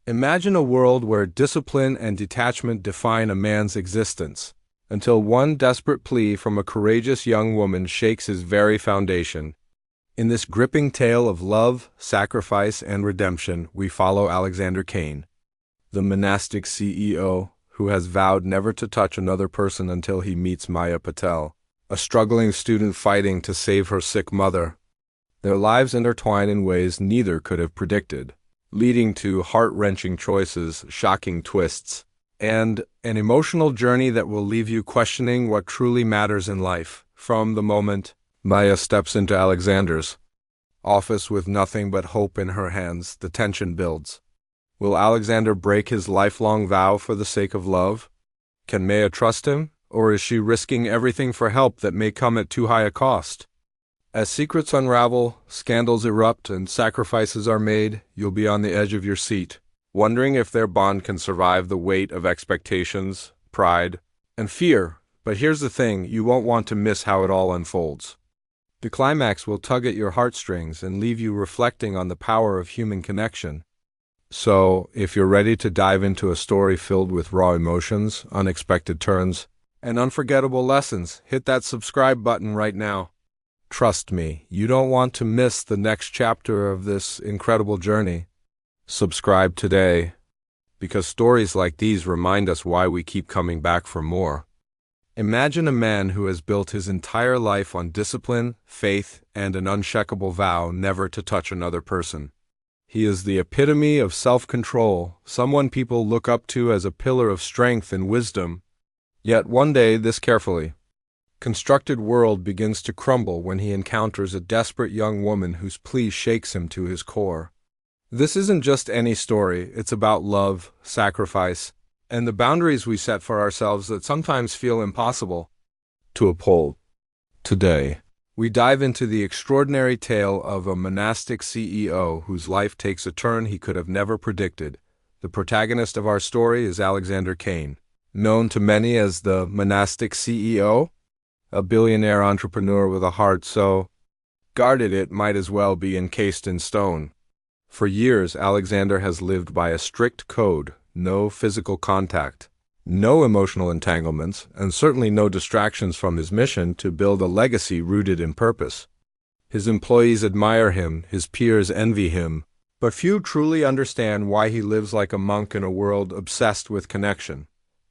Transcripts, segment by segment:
Imagine a world where discipline and detachment define a man's existence, until one desperate plea from a courageous young woman shakes his very foundation. In this gripping tale of love, sacrifice, and redemption, we follow Alexander Kane, the monastic CEO who has vowed never to touch another person until he meets Maya Patel, a struggling student fighting to save her sick mother. Their lives intertwine in ways neither could have predicted, leading to heart-wrenching choices, shocking twists, and an emotional journey that will leave you questioning what truly matters in life. From the moment Maya steps into Alexander's office with nothing but hope in her hands, the tension builds. Will Alexander break his lifelong vow for the sake of love? Can Maya trust him, or is she risking everything for help that may come at too high a cost? As secrets unravel, scandals erupt, and sacrifices are made, you'll be on the edge of your seat, wondering if their bond can survive the weight of expectations, pride, and fear. But here's the thing, you won't want to miss how it all unfolds. The climax will tug at your heartstrings and leave you reflecting on the power of human connection. So, if you're ready to dive into a story filled with raw emotions, unexpected turns, and unforgettable lessons, hit that subscribe button right now. Trust me, you don't want to miss the next chapter of this incredible journey. Subscribe today, because stories like these remind us why we keep coming back for more. Imagine a man who has built his entire life on discipline, faith, and an unshakable vow never to touch another person. He is the epitome of self-control, someone people look up to as a pillar of strength and wisdom. Yet one day, this carefully constructed world begins to crumble when he encounters a desperate young woman whose plea shakes him to his core. This isn't just any story, it's about love, sacrifice, and the boundaries we set for ourselves that sometimes feel impossible to uphold. Today, we dive into the extraordinary tale of a monastic CEO whose life takes a turn he could have never predicted. The protagonist of our story is Alexander Kane, known to many as the monastic CEO, a billionaire entrepreneur with a heart so guarded it might as well be encased in stone. For years, Alexander has lived by a strict code: no physical contact, no emotional entanglements, and certainly no distractions from his mission to build a legacy rooted in purpose. His employees admire him, his peers envy him, but few truly understand why he lives like a monk in a world obsessed with connection.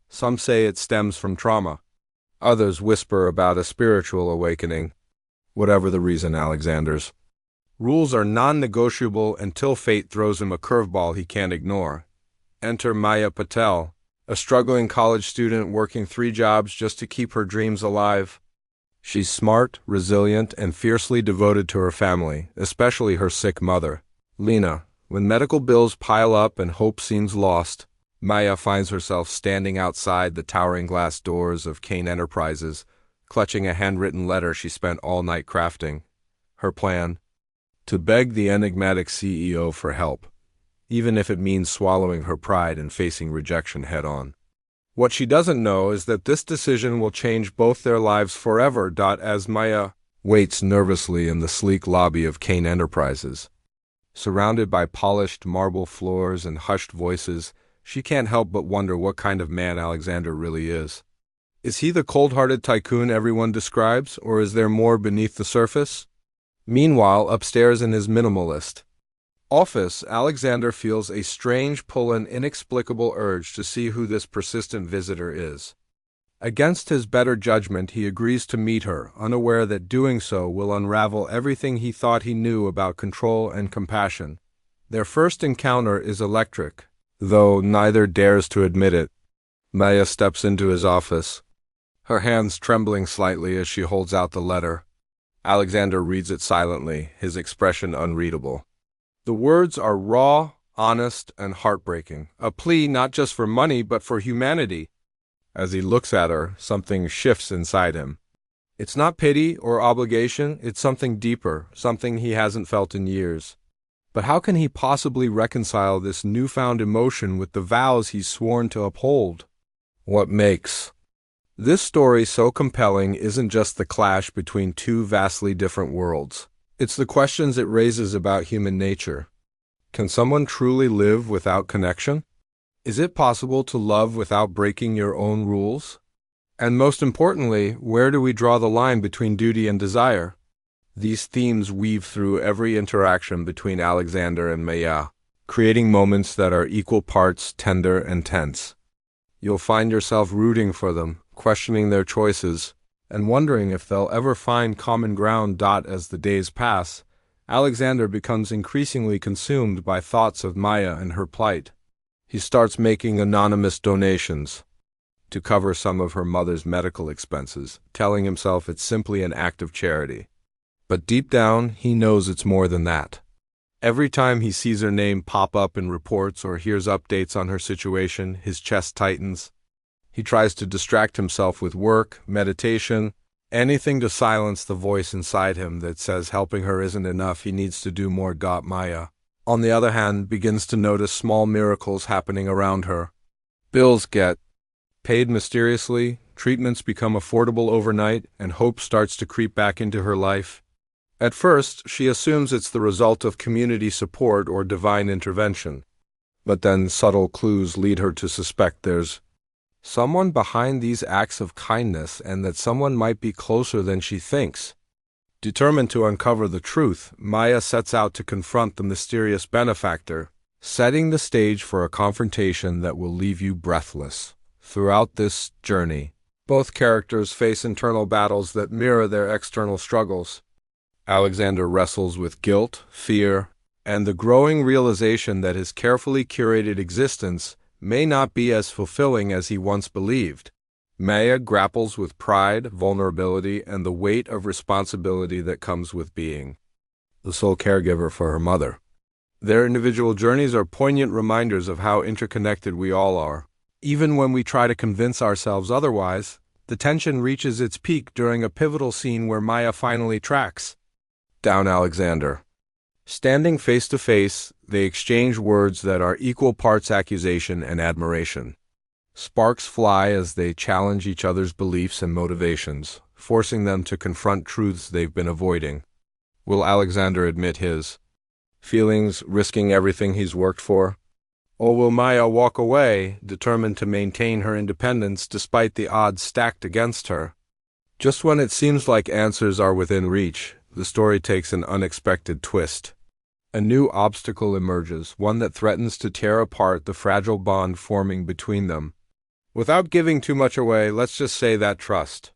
Some say it stems from trauma. Others whisper about a spiritual awakening. Whatever the reason, Alexander's rules are non-negotiable until fate throws him a curveball he can't ignore. Enter Maya Patel, a struggling college student working 3 jobs just to keep her dreams alive. She's smart, resilient, and fiercely devoted to her family, especially her sick mother, Lena. When medical bills pile up and hope seems lost, Maya finds herself standing outside the towering glass doors of Kane Enterprises, clutching a handwritten letter she spent all night crafting. Her plan? To beg the enigmatic CEO for help, even if it means swallowing her pride and facing rejection head-on. What she doesn't know is that this decision will change both their lives forever. As Maya waits nervously in the sleek lobby of Kane Enterprises, surrounded by polished marble floors and hushed voices, she can't help but wonder what kind of man Alexander really is. Is he the cold-hearted tycoon everyone describes, or is there more beneath the surface? Meanwhile, upstairs in his minimalist office, Alexander feels a strange pull and inexplicable urge to see who this persistent visitor is. Against his better judgment, he agrees to meet her, unaware that doing so will unravel everything he thought he knew about control and compassion. Their first encounter is electric, though neither dares to admit it. Maya steps into his office, her hands trembling slightly as she holds out the letter. Alexander reads it silently, his expression unreadable. The words are raw, honest, and heartbreaking, a plea not just for money but for humanity. As he looks at her, something shifts inside him. It's not pity or obligation, it's something deeper, something he hasn't felt in years. But how can he possibly reconcile this newfound emotion with the vows he's sworn to uphold? What makes this story so compelling isn't just the clash between two vastly different worlds. It's the questions it raises about human nature. Can someone truly live without connection? Is it possible to love without breaking your own rules? And most importantly, where do we draw the line between duty and desire? These themes weave through every interaction between Alexander and Maya, creating moments that are equal parts tender and tense. You'll find yourself rooting for them, questioning their choices, and wondering if they'll ever find common ground. As the days pass, Alexander becomes increasingly consumed by thoughts of Maya and her plight. He starts making anonymous donations to cover some of her mother's medical expenses, telling himself it's simply an act of charity. But deep down, he knows it's more than that. Every time he sees her name pop up in reports or hears updates on her situation, his chest tightens. He tries to distract himself with work, meditation, anything to silence the voice inside him that says helping her isn't enough, he needs to do more. Maya, on the other hand, begins to notice small miracles happening around her. Bills get paid mysteriously, treatments become affordable overnight, and hope starts to creep back into her life. At first, she assumes it's the result of community support or divine intervention. But then subtle clues lead her to suspect there's someone behind these acts of kindness and that someone might be closer than she thinks. Determined to uncover the truth, Maya sets out to confront the mysterious benefactor, setting the stage for a confrontation that will leave you breathless. Throughout this journey, both characters face internal battles that mirror their external struggles. Alexander wrestles with guilt, fear, and the growing realization that his carefully curated existence may not be as fulfilling as he once believed. Maya grapples with pride, vulnerability, and the weight of responsibility that comes with being the sole caregiver for her mother. Their individual journeys are poignant reminders of how interconnected we all are. Even when we try to convince ourselves otherwise, the tension reaches its peak during a pivotal scene where Maya finally tracks down Alexander. Standing face to face, they exchange words that are equal parts accusation and admiration. Sparks fly as they challenge each other's beliefs and motivations, forcing them to confront truths they've been avoiding. Will Alexander admit his feelings, risking everything he's worked for? Or will Maya walk away, determined to maintain her independence despite the odds stacked against her? Just when it seems like answers are within reach, the story takes an unexpected twist. A new obstacle emerges, one that threatens to tear apart the fragile bond forming between them. Without giving too much away, let's just say that trust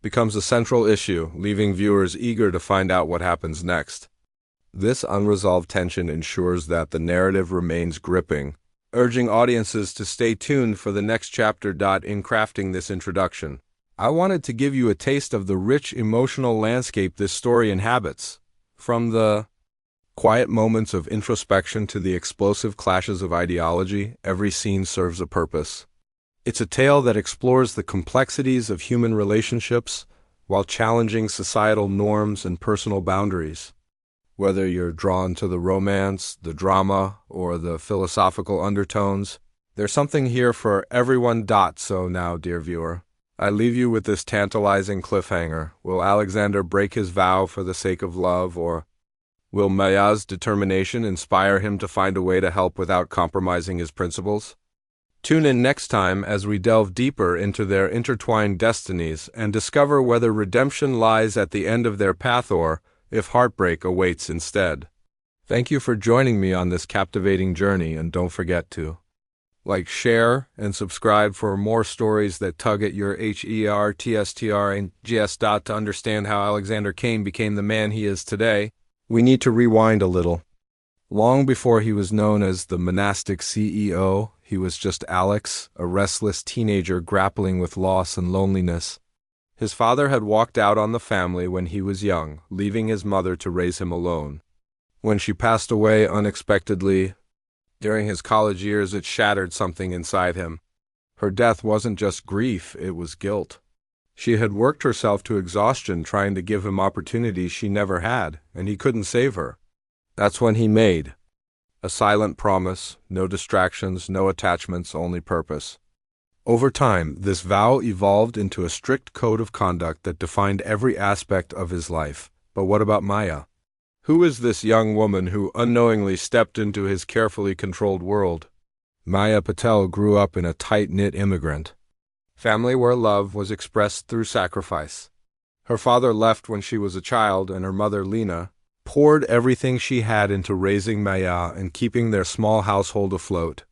becomes a central issue, leaving viewers eager to find out what happens next. This unresolved tension ensures that the narrative remains gripping, urging audiences to stay tuned for the next chapter. In crafting this introduction, I wanted to give you a taste of the rich emotional landscape this story inhabits. From the quiet moments of introspection to the explosive clashes of ideology, every scene serves a purpose. It's a tale that explores the complexities of human relationships while challenging societal norms and personal boundaries. Whether you're drawn to the romance, the drama, or the philosophical undertones, there's something here for everyone. So now, dear viewer, I leave you with this tantalizing cliffhanger. Will Alexander break his vow for the sake of love, or will Maya's determination inspire him to find a way to help without compromising his principles? Tune in next time as we delve deeper into their intertwined destinies and discover whether redemption lies at the end of their path or if heartbreak awaits instead. Thank you for joining me on this captivating journey, and don't forget to like, share, and subscribe for more stories that tug at your heartstrangs. To understand how Alexander Kane became the man he is today, we need to rewind a little. Long before he was known as the Monastic CEO, he was just Alex, a restless teenager grappling with loss and loneliness. His father had walked out on the family when he was young, leaving his mother to raise him alone. When she passed away unexpectedly during his college years, it shattered something inside him. Her death wasn't just grief, it was guilt. She had worked herself to exhaustion trying to give him opportunities she never had, and he couldn't save her. That's when he made a silent promise: no distractions, no attachments, only purpose. Over time, this vow evolved into a strict code of conduct that defined every aspect of his life. But what about Maya? Who is this young woman who unknowingly stepped into his carefully controlled world? Maya Patel grew up in a tight-knit immigrant family where love was expressed through sacrifice. Her father left when she was a child, and her mother, Lena, poured everything she had into raising Maya and keeping their small household afloat.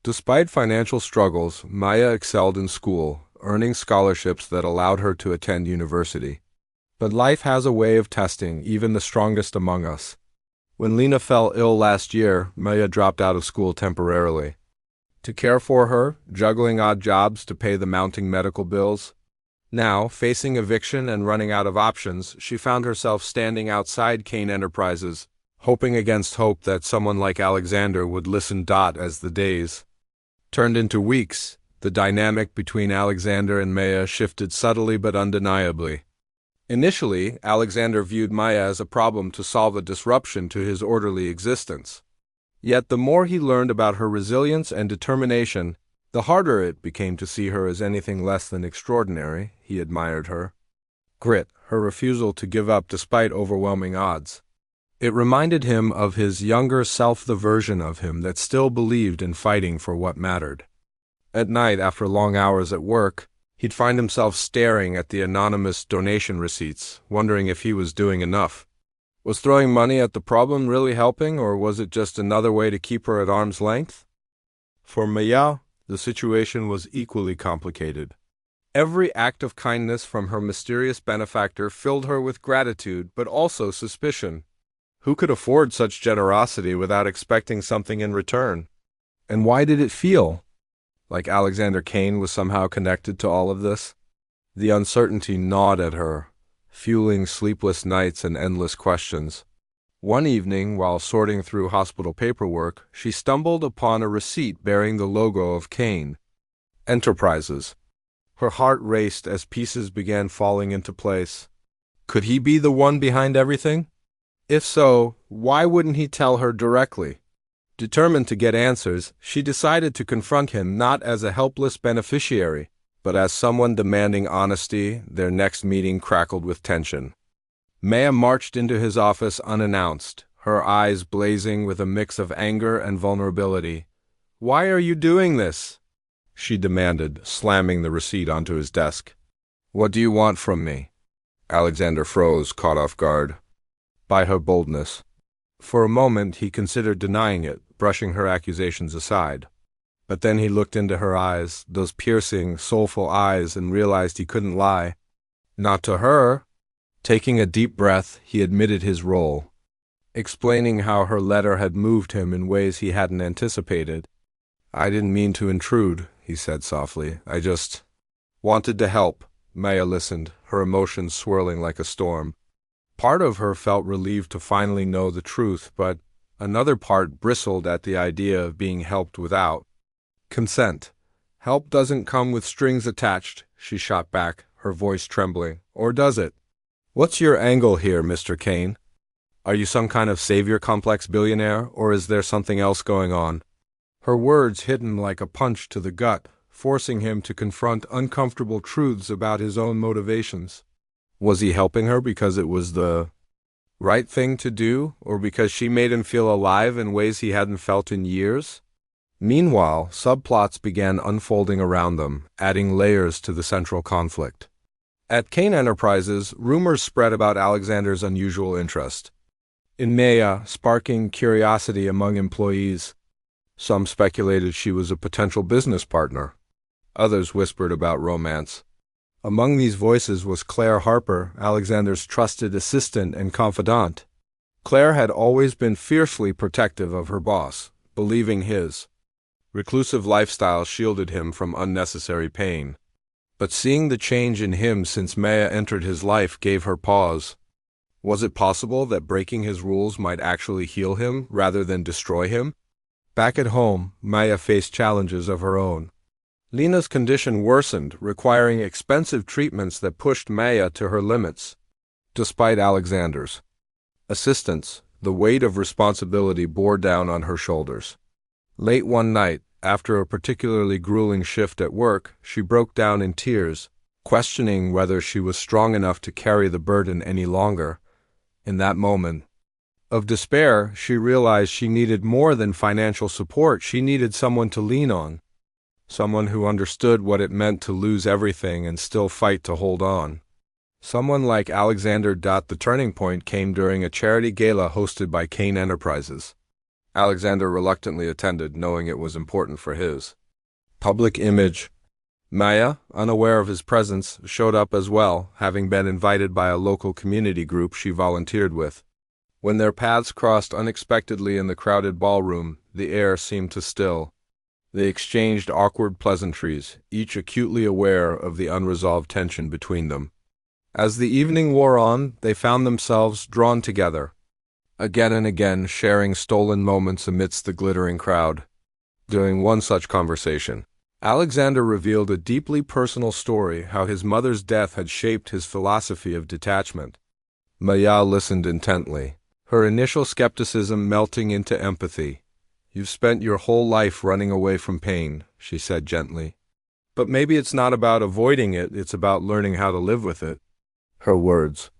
Despite financial struggles, Maya excelled in school, earning scholarships that allowed her to attend university. But life has a way of testing even the strongest among us. When Lena fell ill last year, Maya dropped out of school temporarily. To care for her, juggling odd jobs to pay the mounting medical bills. Now, facing eviction and running out of options, she found herself standing outside Kane Enterprises, hoping against hope that someone like Alexander would listen. As the days turned into weeks, the dynamic between Alexander and Maya shifted subtly but undeniably. Initially, Alexander viewed Maya as a problem to solve a disruption to his orderly existence. Yet the more he learned about her resilience and determination, the harder it became to see her as anything less than extraordinary. He admired her grit, her refusal to give up despite overwhelming odds. It reminded him of his younger self, the version of him that still believed in fighting for what mattered. At night, after long hours at work, he'd find himself staring at the anonymous donation receipts, wondering if he was doing enough. Was throwing money at the problem really helping, or was it just another way to keep her at arm's length? For Maya, the situation was equally complicated. Every act of kindness from her mysterious benefactor filled her with gratitude, but also suspicion. Who could afford such generosity without expecting something in return? And why did it feel like Alexander Kane was somehow connected to all of this? The uncertainty gnawed at her, fueling sleepless nights and endless questions. One evening, while sorting through hospital paperwork, she stumbled upon a receipt bearing the logo of Kane Enterprises. Her heart raced as pieces began falling into place. Could he be the one behind everything? If so, why wouldn't he tell her directly? Determined to get answers, she decided to confront him not as a helpless beneficiary, but as someone demanding honesty. Their next meeting crackled with tension. Maya marched into his office unannounced, her eyes blazing with a mix of anger and vulnerability. "Why are you doing this?" she demanded, slamming the receipt onto his desk. "What do you want from me?" Alexander froze, caught off guard by her boldness. For a moment he considered denying it, brushing her accusations aside. But then he looked into her eyes, those piercing, soulful eyes, and realized he couldn't lie. Not to her. Taking a deep breath, he admitted his role, explaining how her letter had moved him in ways he hadn't anticipated. "I didn't mean to intrude," he said softly. "I just wanted to help." Maya listened, her emotions swirling like a storm. Part of her felt relieved to finally know the truth, but another part bristled at the idea of being helped without consent. "Help doesn't come with strings attached," she shot back, her voice trembling. "Or does it? What's your angle here, Mr. Kane? Are you some kind of savior complex billionaire, or is there something else going on?" Her words hit him like a punch to the gut, forcing him to confront uncomfortable truths about his own motivations. Was he helping her because it was the right thing to do, or because she made him feel alive in ways he hadn't felt in years? Meanwhile, subplots began unfolding around them, adding layers to the central conflict. At Kane Enterprises, rumors spread about Alexander's unusual interest in Maya, sparking curiosity among employees. Some speculated she was a potential business partner. Others whispered about romance. Among these voices was Claire Harper, Alexander's trusted assistant and confidant. Claire had always been fiercely protective of her boss, believing his reclusive lifestyle shielded him from unnecessary pain. But seeing the change in him since Maya entered his life gave her pause. Was it possible that breaking his rules might actually heal him rather than destroy him? Back at home, Maya faced challenges of her own. Lena's condition worsened, requiring expensive treatments that pushed Maya to her limits. Despite Alexander's assistance, the weight of responsibility bore down on her shoulders. Late one night, after a particularly grueling shift at work, she broke down in tears, questioning whether she was strong enough to carry the burden any longer. In that moment, of despair, she realized she needed more than financial support. She needed someone to lean on, someone who understood what it meant to lose everything and still fight to hold on. Someone like Alexander. The turning point came during a charity gala hosted by Kane Enterprises. Alexander reluctantly attended, knowing it was important for his public image. Maya, unaware of his presence, showed up as well, having been invited by a local community group she volunteered with. When their paths crossed unexpectedly in the crowded ballroom, the air seemed to still. They exchanged awkward pleasantries, each acutely aware of the unresolved tension between them. As the evening wore on, they found themselves drawn together, again and again sharing stolen moments amidst the glittering crowd. During one such conversation, Alexander revealed a deeply personal story, how his mother's death had shaped his philosophy of detachment. Maya listened intently, her initial skepticism melting into empathy. "You've spent your whole life running away from pain," she said gently. "But maybe it's not about avoiding it, it's about learning how to live with it." Her words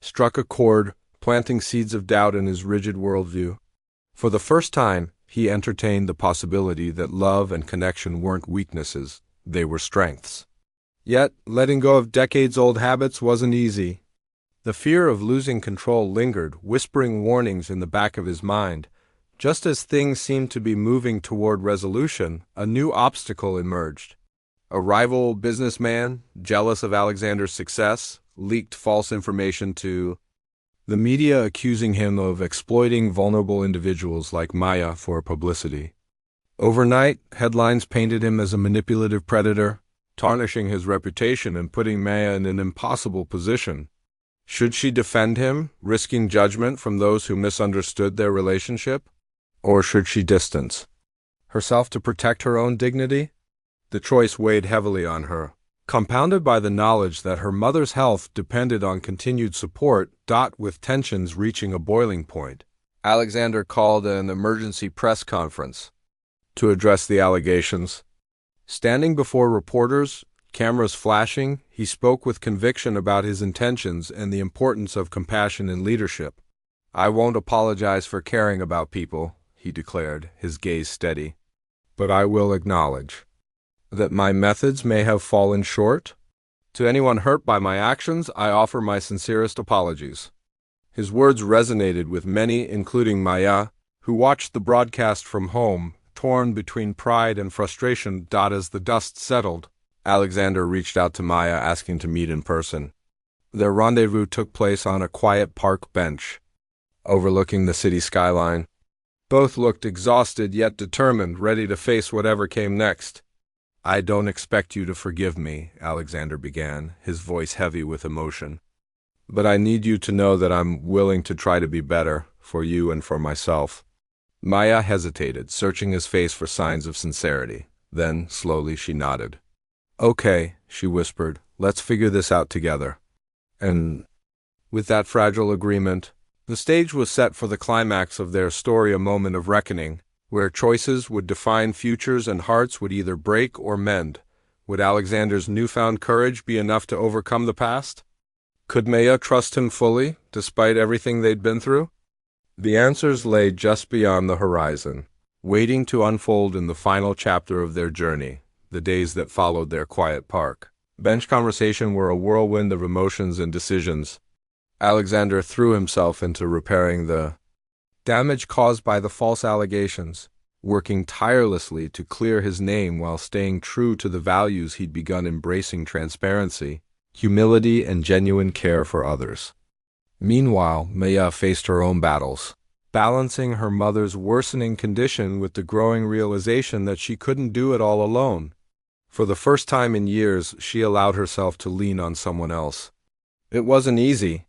struck a chord, planting seeds of doubt in his rigid worldview. For the first time, he entertained the possibility that love and connection weren't weaknesses, they were strengths. Yet, letting go of decades-old habits wasn't easy. The fear of losing control lingered, whispering warnings in the back of his mind. Just as things seemed to be moving toward resolution, a new obstacle emerged. A rival businessman, jealous of Alexander's success, leaked false information to the media, accusing him of exploiting vulnerable individuals like Maya for publicity. Overnight, headlines painted him as a manipulative predator, tarnishing his reputation and putting Maya in an impossible position. Should she defend him, risking judgment from those who misunderstood their relationship? Or should she distance herself to protect her own dignity? The choice weighed heavily on her, compounded by the knowledge that her mother's health depended on continued support. With tensions reaching a boiling point, Alexander called an emergency press conference to address the allegations. Standing before reporters, cameras flashing, he spoke with conviction about his intentions and the importance of compassion in leadership. "I won't apologize for caring about people," he declared, his gaze steady. "But I will acknowledge that my methods may have fallen short. To anyone hurt by my actions, I offer my sincerest apologies." His words resonated with many, including Maya, who watched the broadcast from home, torn between pride and frustration. As the dust settled, Alexander reached out to Maya, asking to meet in person. Their rendezvous took place on a quiet park bench, overlooking the city skyline. Both looked exhausted yet determined, ready to face whatever came next. "I don't expect you to forgive me," Alexander began, his voice heavy with emotion. "But I need you to know that I'm willing to try to be better, for you and for myself." Maya hesitated, searching his face for signs of sincerity. Then, slowly, she nodded. "Okay," she whispered, "let's figure this out together." And with that fragile agreement, the stage was set for the climax of their story, a moment of reckoning, where choices would define futures and hearts would either break or mend. Would Alexander's newfound courage be enough to overcome the past? Could Maya trust him fully, despite everything they'd been through? The answers lay just beyond the horizon, waiting to unfold in the final chapter of their journey, the days that followed their quiet park bench conversation were a whirlwind of emotions and decisions. Alexander threw himself into repairing the damage caused by the false allegations, working tirelessly to clear his name while staying true to the values he'd begun embracing: transparency, humility, and genuine care for others. Meanwhile, Maya faced her own battles, balancing her mother's worsening condition with the growing realization that she couldn't do it all alone. For the first time in years, she allowed herself to lean on someone else. It wasn't easy.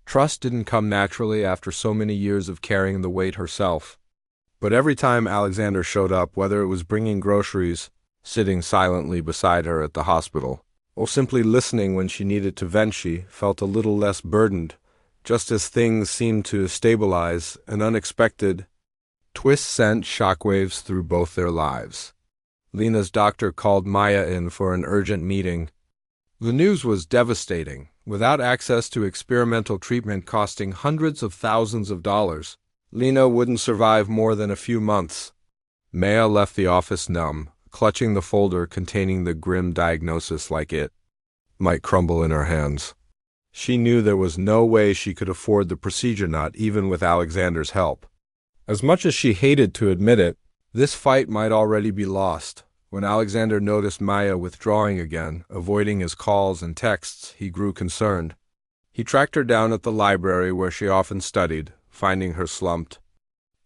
Trust didn't come naturally after so many years of carrying the weight herself. But every time Alexander showed up, whether it was bringing groceries, sitting silently beside her at the hospital, or simply listening when she needed to vent, she felt a little less burdened. Just as things seemed to stabilize, an unexpected twist sent shockwaves through both their lives. Lena's doctor called Maya in for an urgent meeting. The news was devastating. Without access to experimental treatment costing hundreds of thousands of dollars, Lena wouldn't survive more than a few months. Maya left the office numb, clutching the folder containing the grim diagnosis like it might crumble in her hands. She knew there was no way she could afford the procedure, not even with Alexander's help. As much as she hated to admit it, this fight might already be lost. When Alexander noticed Maya withdrawing again, avoiding his calls and texts, he grew concerned. He tracked her down at the library where she often studied, finding her slumped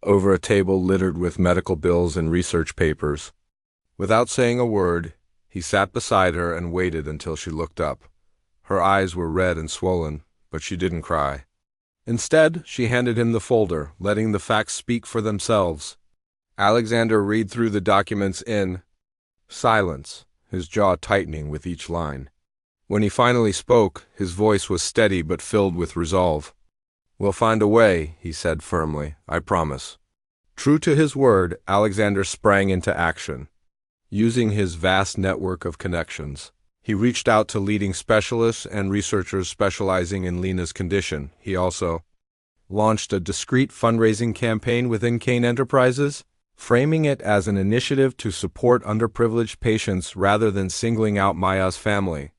over a table littered with medical bills and research papers. Without saying a word, he sat beside her and waited until she looked up. Her eyes were red and swollen, but she didn't cry. Instead, she handed him the folder, letting the facts speak for themselves. Alexander read through the documents in silence, his jaw tightening with each line. When he finally spoke, his voice was steady but filled with resolve. "We'll find a way," he said firmly. "I promise." True to his word, Alexander sprang into action. Using his vast network of connections, he reached out to leading specialists and researchers specializing in Lena's condition. He also launched a discreet fundraising campaign within Kane Enterprises, framing it as an initiative to support underprivileged patients rather than singling out Maya's family.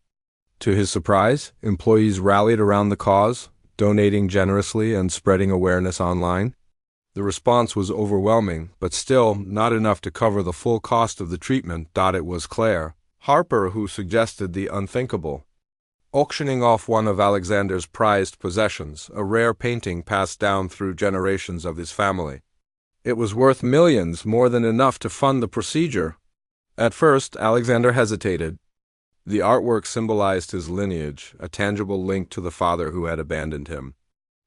To his surprise, employees rallied around the cause, donating generously and spreading awareness online. The response was overwhelming, but still not enough to cover the full cost of the treatment. It was Claire Harper who suggested the unthinkable, auctioning off one of Alexander's prized possessions, a rare painting passed down through generations of his family. It was worth millions, more than enough to fund the procedure. At first, Alexander hesitated. The artwork symbolized his lineage, a tangible link to the father who had abandoned him.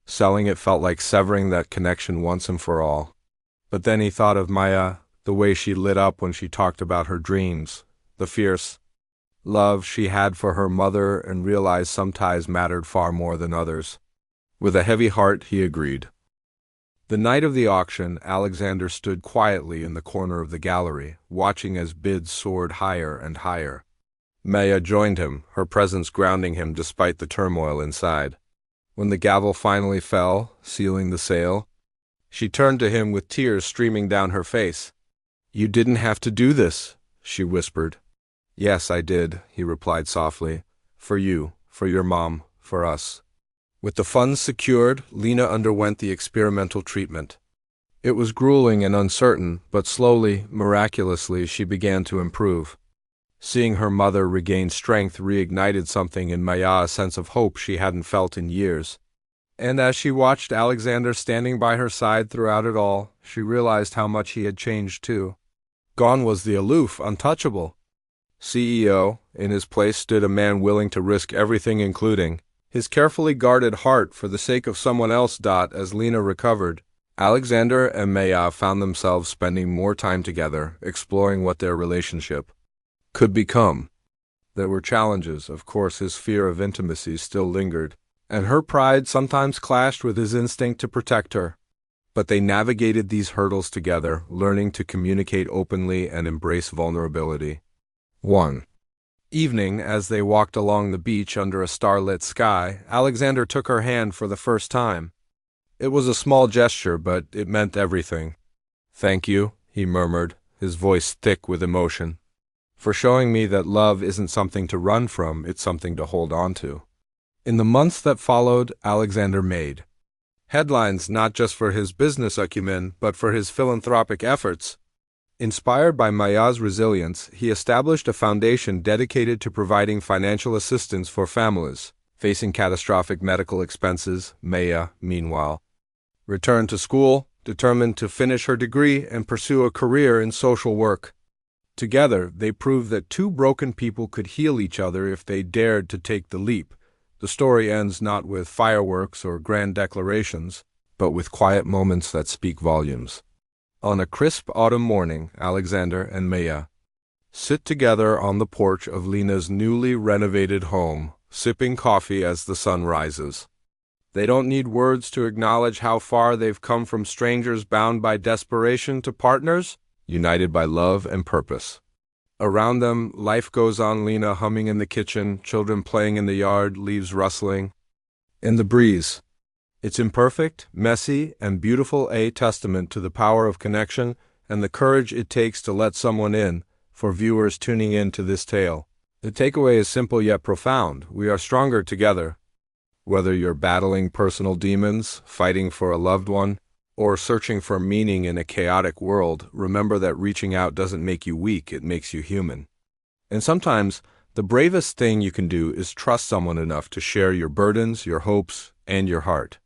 Selling it felt like severing that connection once and for all. But then he thought of Maya, the way she lit up when she talked about her dreams, the fierce love she had for her mother, and realized some ties mattered far more than others. With a heavy heart, he agreed. The night of the auction, Alexander stood quietly in the corner of the gallery, watching as bids soared higher and higher. Maya joined him, her presence grounding him despite the turmoil inside. When the gavel finally fell, sealing the sale, she turned to him with tears streaming down her face. "You didn't have to do this," she whispered. "Yes, I did," he replied softly. "For you, for your mom, for us." With the funds secured, Lena underwent the experimental treatment. It was grueling and uncertain, but slowly, miraculously, she began to improve. Seeing her mother regain strength reignited something in Maya, a sense of hope she hadn't felt in years. And as she watched Alexander standing by her side throughout it all, she realized how much he had changed too. Gone was the aloof, untouchable CEO. In his place stood a man willing to risk everything, including his carefully guarded heart, for the sake of someone else. As Lena recovered, Alexander and Maya found themselves spending more time together, exploring what their relationship could become. There were challenges, of course. His fear of intimacy still lingered, and her pride sometimes clashed with his instinct to protect her. But they navigated these hurdles together, learning to communicate openly and embrace vulnerability. One evening, as they walked along the beach under a starlit sky, Alexander took her hand for the first time. It was a small gesture, but it meant everything. "Thank you," he murmured, his voice thick with emotion, "for showing me that love isn't something to run from, it's something to hold on to." In the months that followed, Alexander made headlines not just for his business acumen, but for his philanthropic efforts. Inspired by Maya's resilience, he established a foundation dedicated to providing financial assistance for families facing catastrophic medical expenses. Maya, meanwhile, returned to school, determined to finish her degree and pursue a career in social work. Together, they proved that two broken people could heal each other if they dared to take the leap. The story ends not with fireworks or grand declarations, but with quiet moments that speak volumes. On a crisp autumn morning, Alexander and Maya sit together on the porch of Lena's newly renovated home, sipping coffee as the sun rises. They don't need words to acknowledge how far they've come, from strangers bound by desperation to partners united by love and purpose. Around them, life goes on, Lena humming in the kitchen, children playing in the yard, leaves rustling. In the breeze. It's imperfect, messy, and beautiful, a testament to the power of connection and the courage it takes to let someone in, for viewers tuning in to this tale. The takeaway is simple yet profound. We are stronger together. Whether you're battling personal demons, fighting for a loved one, or searching for meaning in a chaotic world, remember that reaching out doesn't make you weak, it makes you human. And sometimes, the bravest thing you can do is trust someone enough to share your burdens, your hopes, and your heart.